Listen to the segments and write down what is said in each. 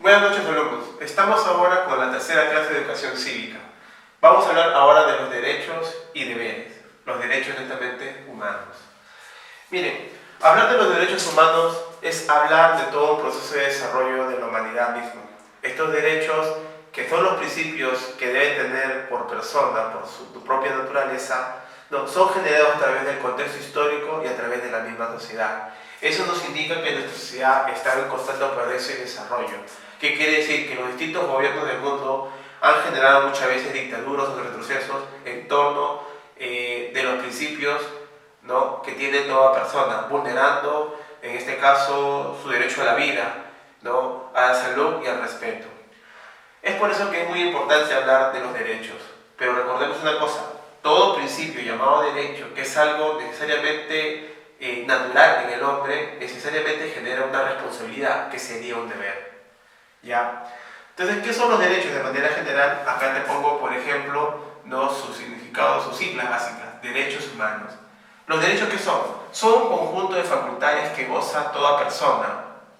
Buenas noches, alumnos. Estamos ahora con la tercera clase de educación cívica. Vamos a hablar ahora de los derechos y deberes, los derechos netamente humanos. Miren, hablar de los derechos humanos es hablar de todo un proceso de desarrollo de la humanidad misma. Estos derechos, que son los principios que debe tener por persona, por su propia naturaleza, no, son generados a través del contexto histórico y a través de la misma sociedad. Eso nos indica que nuestra sociedad está en constante progreso y desarrollo. ¿Qué quiere decir? Que los distintos gobiernos del mundo han generado muchas veces dictaduras o retrocesos en torno de los principios, ¿no?, que tiene toda persona, vulnerando, en este caso, su derecho a la vida, ¿no?, a la salud y al respeto. Es por eso que es muy importante hablar de los derechos. Pero recordemos una cosa, todo principio llamado derecho, que es algo necesariamente natural en el hombre, necesariamente genera una responsabilidad que sería un deber. ¿Ya? Entonces, ¿qué son los derechos de manera general? Acá te pongo, por ejemplo, ¿no?, sus significados, sus siglas básicas: derechos humanos. ¿Los derechos qué son? Son un conjunto de facultades que goza toda persona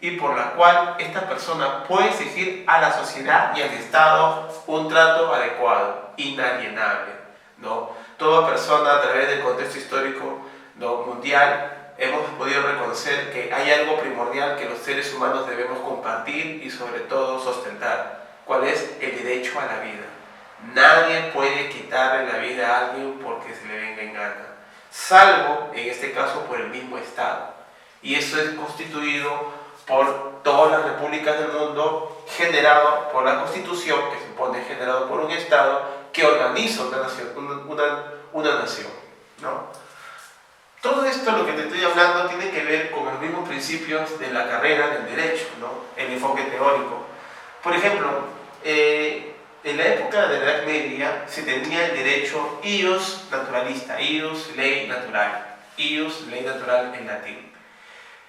y por la cual esta persona puede exigir a la sociedad y al Estado un trato adecuado, inalienable, ¿no? Toda persona, a través del contexto histórico, ¿no?, mundial, hemos podido reconocer que hay algo primordial que los seres humanos debemos compartir y sobre todo sustentar. ¿Cuál es? El derecho a la vida. Nadie puede quitarle la vida a alguien porque se le venga en gana, salvo, en este caso, por el mismo Estado. Y eso es constituido por todas las repúblicas del mundo, generado por la Constitución, que se supone generado por un Estado que organiza una nación, ¿no? Todo esto, lo que te estoy hablando, tiene que ver con los mismos principios de la carrera del derecho, ¿no?, el enfoque teórico. Por ejemplo, en la época de la Edad Media se tenía el derecho ius naturalista, ius ley natural en latín.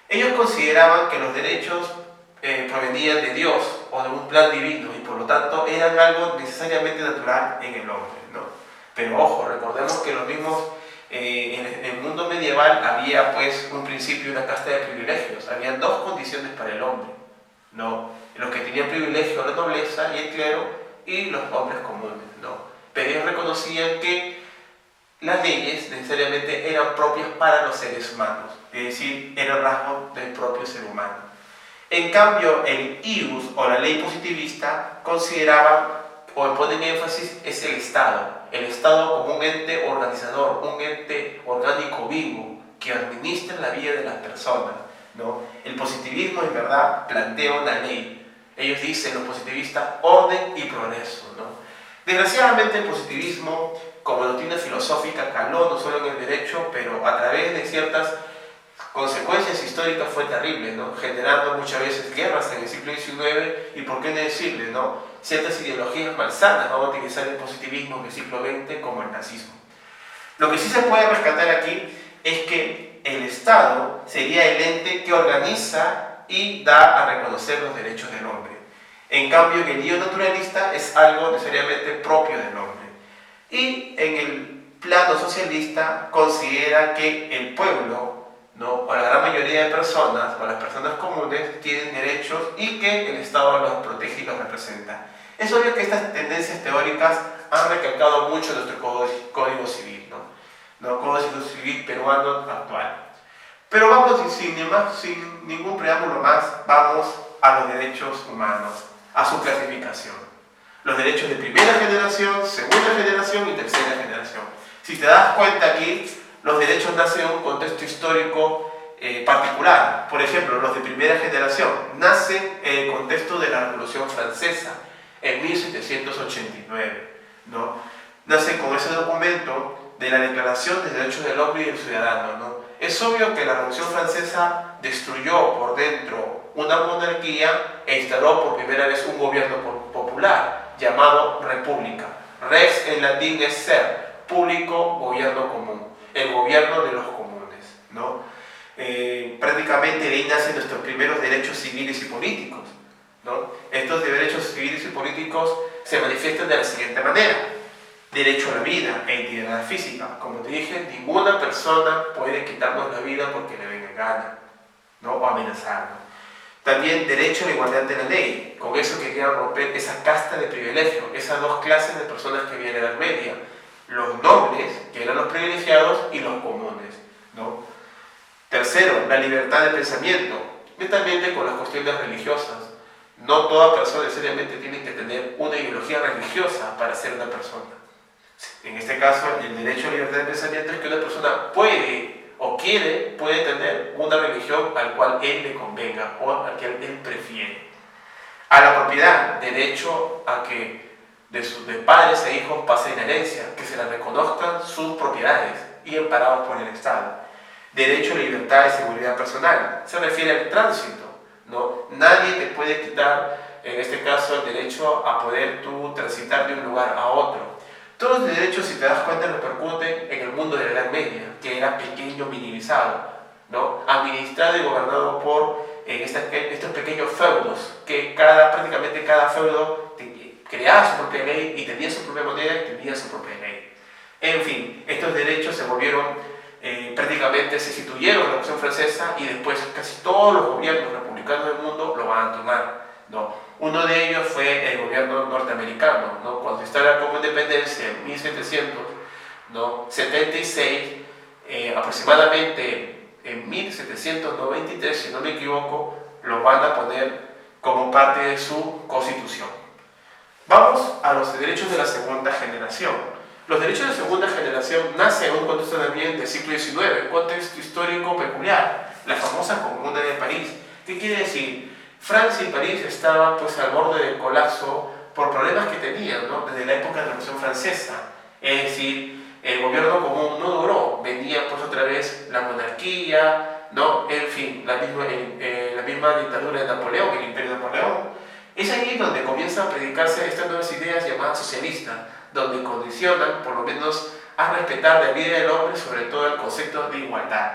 Ellos consideraban que los derechos provenían de Dios o de un plan divino y por lo tanto eran algo necesariamente natural en el hombre, ¿no? Pero ojo, recordemos que los mismos en el mundo medieval había pues un principio, una casta de privilegios. Habían dos condiciones para el hombre, ¿no? Los que tenían privilegio, la nobleza y el clero, y los hombres comunes, ¿no? Pero ellos reconocían que las leyes necesariamente eran propias para los seres humanos, es decir, eran rasgos del propio ser humano. En cambio, el ius o la ley positivista consideraba o ponen énfasis es el Estado como un ente organizador, un ente orgánico vivo que administra la vida de las personas, ¿no? El positivismo en verdad plantea una ley. Ellos dicen, los positivistas, orden y progreso, ¿no? Desgraciadamente el positivismo, como doctrina filosófica, caló no solo en el derecho, pero a través de ciertas consecuencias históricas fue terrible, ¿no?, generando muchas veces guerras en el siglo XIX y, por qué no decirle, ¿no?, ciertas ideologías malsanas. Vamos a utilizar el positivismo en el siglo XX como el nazismo. Lo que sí se puede rescatar aquí es que el Estado sería el ente que organiza y da a reconocer los derechos del hombre. En cambio, el ius naturalista es algo necesariamente propio del hombre. Y en el plano socialista considera que el pueblo, ¿no?, o la gran mayoría de personas, o las personas comunes, tienen derechos y que el Estado los protege y los representa. Es obvio que estas tendencias teóricas han recalcado mucho nuestro Código Civil, ¿no? Código Civil peruano actual. Pero vamos, sin ningún preámbulo más, vamos a los derechos humanos, a su clasificación. Los derechos de primera generación, segunda generación y tercera generación. Si te das cuenta aquí, los derechos nacen en un contexto histórico particular. Por ejemplo, los de primera generación nacen en el contexto de la Revolución Francesa en 1789, ¿no? Nacen con ese documento de la Declaración de Derechos del Hombre y del Ciudadano, ¿no? Es obvio que la Revolución Francesa destruyó por dentro una monarquía e instaló por primera vez un gobierno popular llamado república. Rex en latín es ser, público, gobierno común, el gobierno de los comunes, ¿no? Prácticamente de ahí nacen nuestros primeros derechos civiles y políticos, ¿no? Estos derechos civiles y políticos se manifiestan de la siguiente manera: derecho a la vida e integridad física. Como te dije, ninguna persona puede quitarnos la vida porque le venga en gana, ¿no?, o amenazarnos. También derecho a la igualdad de la ley. Con eso querían romper esa casta de privilegio, esas dos clases de personas que había en la Edad Media. Los nobles, que eran los privilegiados, y los comunes, ¿no? Tercero, la libertad de pensamiento, netamente con las cuestiones religiosas. No toda persona necesariamente tiene que tener una ideología religiosa para ser una persona. En este caso, el derecho a la libertad de pensamiento es que una persona puede o puede tener una religión al cual él le convenga o al que él prefiere. A la propiedad, derecho a que de padres e hijos pasen herencia, que se les reconozcan sus propiedades y amparados por el Estado. Derecho a la libertad y seguridad personal, se refiere al tránsito, ¿no? Nadie te puede quitar, en este caso, el derecho a poder tú transitar de un lugar a otro. Todos los derechos, si te das cuenta, repercuten en el mundo de la Edad Media, que era pequeño, minimizado, ¿no? Administrado y gobernado por estos pequeños feudos, que prácticamente cada feudo creaba su propia ley y tenía su propia moneda y tenía su propia ley. En fin, estos derechos se volvieron, prácticamente se instituyeron en la Revolución Francesa y después casi todos los gobiernos republicanos del mundo lo van a tomar, ¿no? Uno de ellos fue el gobierno norteamericano, ¿no? Cuando se instala como independencia en 1776, aproximadamente en 1793, si no me equivoco, lo van a poner como parte de su constitución. Vamos a los derechos de la segunda generación. Los derechos de segunda generación nacen en un contexto también del siglo XIX, un contexto histórico peculiar, la famosa Comuna de París. ¿Qué quiere decir? Francia y París estaban pues al borde del colapso por problemas que tenían, ¿no? Desde la época de la Revolución Francesa. Es decir, el gobierno común no duró, venía pues otra vez la monarquía, ¿no? En fin, la misma dictadura de Napoleón, el imperio de Napoleón. Es ahí donde comienzan a predicarse estas nuevas ideas llamadas socialistas, donde condicionan, por lo menos, a respetar la vida del hombre, sobre todo el concepto de igualdad.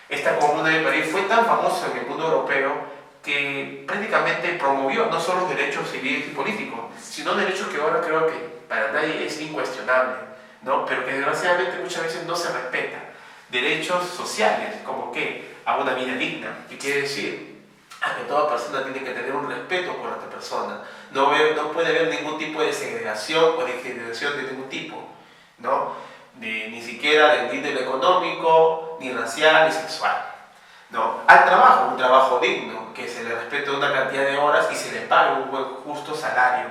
Esta Comuna de París fue tan famosa en el mundo europeo que prácticamente promovió no solo los derechos civiles y políticos, sino derechos que ahora creo que para nadie es incuestionable, ¿no? Pero que desgraciadamente muchas veces no se respetan. Derechos sociales, como que a una vida digna, ¿qué quiere decir? A que toda persona tiene que tener un respeto por otra persona. No puede haber ningún tipo de segregación o discriminación de ningún tipo, ¿no? Ni siquiera de índole económico, ni racial, ni sexual, ¿no? Al trabajo, un trabajo digno, que se le respete una cantidad de horas y se le pague un buen justo salario.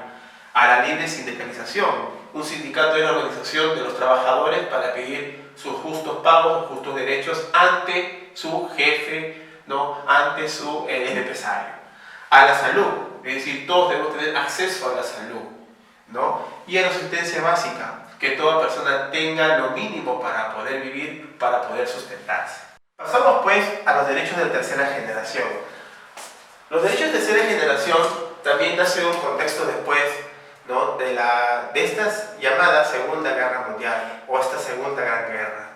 A la libre sindicalización, un sindicato es la organización de los trabajadores para pedir sus justos pagos, sus justos derechos ante su jefe, ¿no? Ante su empresario. A la salud, es decir, todos debemos tener acceso a la salud, ¿no? Y a la asistencia básica, que toda persona tenga lo mínimo para poder vivir, para poder sustentarse. Pasamos pues a los derechos de tercera generación. Los derechos de tercera generación también nacen en un contexto después, ¿no? de esta llamada Segunda Guerra Mundial o esta Segunda Gran Guerra,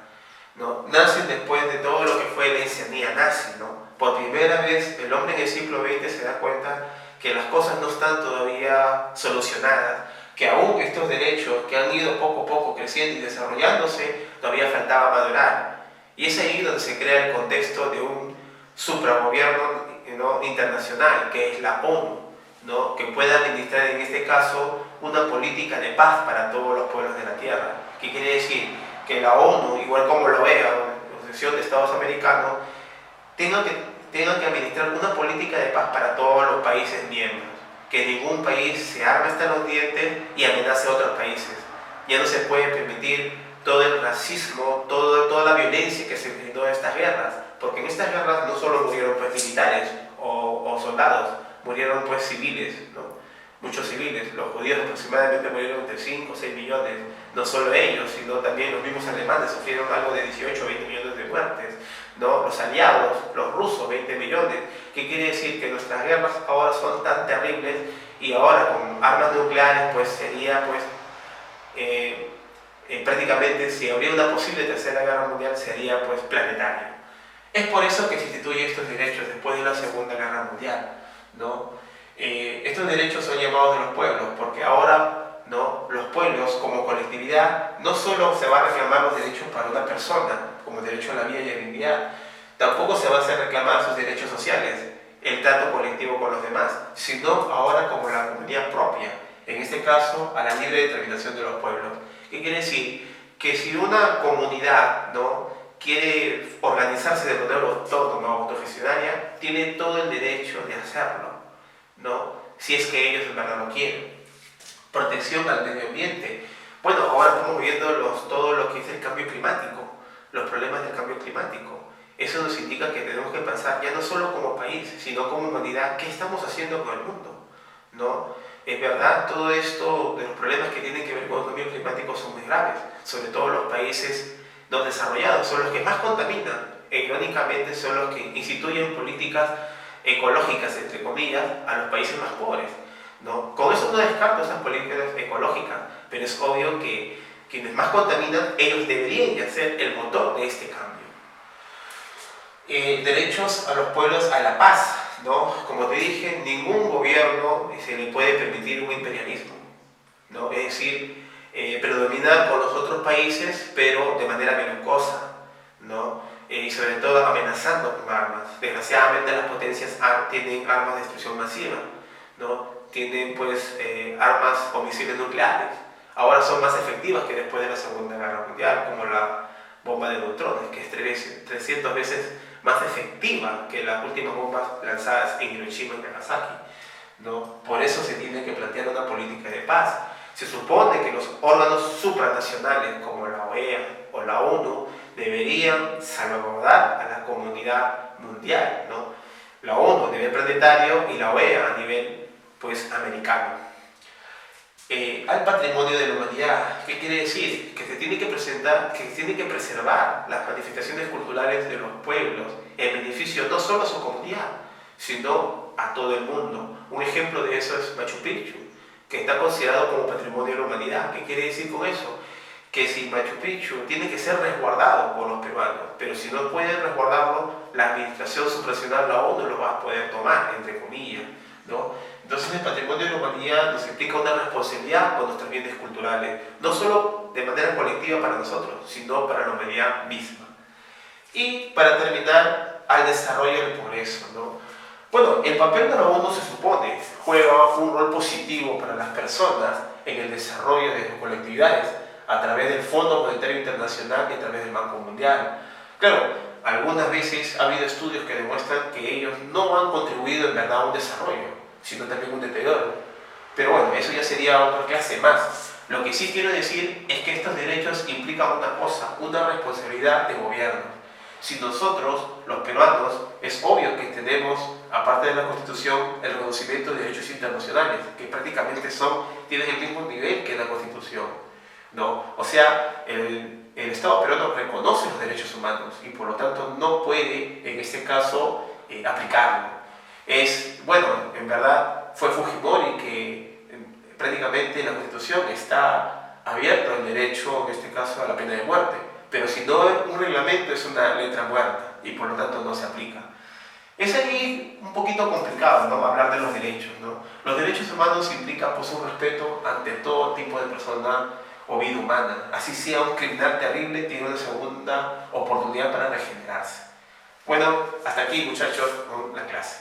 ¿no? Nacen después de todo lo que fue la enseñanza nazi, ¿no? Por primera vez el hombre en el siglo XX se da cuenta que las cosas no están todavía solucionadas, que aún estos derechos que han ido poco a poco creciendo y desarrollándose, todavía faltaba madurar. Y es ahí donde se crea el contexto de un supragobierno, ¿no? internacional, que es la ONU, ¿no? que pueda administrar en este caso una política de paz para todos los pueblos de la Tierra. ¿Qué quiere decir? Que la ONU, igual como lo vea la Asociación de Estados Americanos, tenga que administrar una política de paz para todos los países miembros, que ningún país se arme hasta los dientes y amenace a otros países. Ya no se puede permitir todo el racismo, toda la violencia que se brindó en estas guerras, porque en estas guerras no solo murieron pues, militares o soldados, murieron pues civiles, ¿no? Muchos civiles. Los judíos aproximadamente murieron entre 5 o 6 millones, no solo ellos, sino también los mismos alemanes sufrieron algo de 18 o 20 millones de muertes, ¿no? Los aliados, los rusos, 20 millones. ¿Qué quiere decir? Que nuestras guerras ahora son tan terribles y ahora con armas nucleares pues sería pues prácticamente si habría una posible tercera guerra mundial sería pues planetaria. Es por eso que se instituyen estos derechos después de la Segunda Guerra Mundial, ¿no? Estos derechos son llamados de los pueblos porque ahora, ¿no? los pueblos como colectividad no solo se va a reclamar los derechos para una persona como el derecho a la vida y a la dignidad, tampoco se va a hacer reclamar sus derechos sociales. el trato colectivo con los demás, sino ahora como la comunidad propia, en este caso a la libre determinación de los pueblos. ¿Qué quiere decir? Que si una comunidad, ¿no?, quiere organizarse de manera autónoma o autogestionaria, tiene todo el derecho de hacerlo, ¿no?, si es que ellos en verdad lo quieren. Protección al medio ambiente. Bueno, ahora estamos viendo todo lo que es el cambio climático, los problemas del cambio climático. Eso nos indica que tenemos que pensar ya no solo como país, sino como humanidad, ¿qué estamos haciendo con el mundo?, ¿no? Es verdad, todo esto de los problemas que tienen que ver con el cambio climático son muy graves, sobre todo los países no desarrollados, son los que más contaminan, e irónicamente son los que instituyen políticas ecológicas, entre comillas, a los países más pobres, ¿no? Con eso no descarto esas políticas ecológicas, pero es obvio que quienes más contaminan, ellos deberían de ser el motor de este cambio. Derechos a los pueblos a la paz, ¿no? Como te dije, ningún gobierno se le puede permitir un imperialismo, ¿no? Es decir, predominar con los otros países, pero de manera belicosa, ¿no? Y sobre todo amenazando con armas. Desgraciadamente las potencias tienen armas de destrucción masiva, ¿no? Tienen pues armas o misiles nucleares. Ahora son más efectivas que después de la Segunda Guerra Mundial, como la bomba de neutrones, que es 300 veces más efectiva que las últimas bombas lanzadas en Hiroshima y Nagasaki, ¿no? Por eso se tiene que plantear una política de paz. Se supone que los órganos supranacionales como la OEA o la ONU deberían salvaguardar a la comunidad mundial, ¿no? La ONU a nivel planetario y la OEA a nivel pues americano. Al patrimonio de la humanidad. ¿Qué quiere decir? Que se tiene que preservar las manifestaciones culturales de los pueblos en beneficio no solo a su comunidad, sino a todo el mundo. Un ejemplo de eso es Machu Picchu, que está considerado como patrimonio de la humanidad. ¿Qué quiere decir con eso? Que si Machu Picchu tiene que ser resguardado por los peruanos, pero si no puede resguardarlo, la administración supranacional, la ONU, lo va a poder tomar, entre comillas, ¿no? Entonces el patrimonio de la humanidad nos implica una responsabilidad con nuestros bienes culturales, no solo de manera colectiva para nosotros, sino para la humanidad misma. Y para terminar, al desarrollo del progreso, ¿no? Bueno, el papel de la ONU se supone juega un rol positivo para las personas en el desarrollo de sus colectividades a través del Fondo Monetario Internacional y a través del Banco Mundial. Claro, algunas veces ha habido estudios que demuestran que ellos no han contribuido en verdad a un desarrollo, sino también un deterioro. Pero bueno, eso ya sería otra clase más. Lo que sí quiero decir es que estos derechos implican una cosa, una responsabilidad de gobierno. Si nosotros, los peruanos, es obvio que tenemos, aparte de la Constitución, el reconocimiento de derechos internacionales, que prácticamente tienen el mismo nivel que la Constitución, ¿no? O sea, el Estado peruano reconoce los derechos humanos y por lo tanto no puede, en este caso, aplicarlo. Bueno, en verdad fue Fujimori que prácticamente en la Constitución está abierto el derecho, en este caso, a la pena de muerte, pero si no es un reglamento es una letra muerta y por lo tanto no se aplica. Es ahí un poquito complicado, ¿no?, hablar de los derechos, ¿no? Los derechos humanos implican pues, un respeto ante todo tipo de persona o vida humana. Así sea un criminal terrible, tiene una segunda oportunidad para regenerarse. Bueno, hasta aquí muchachos con la clase.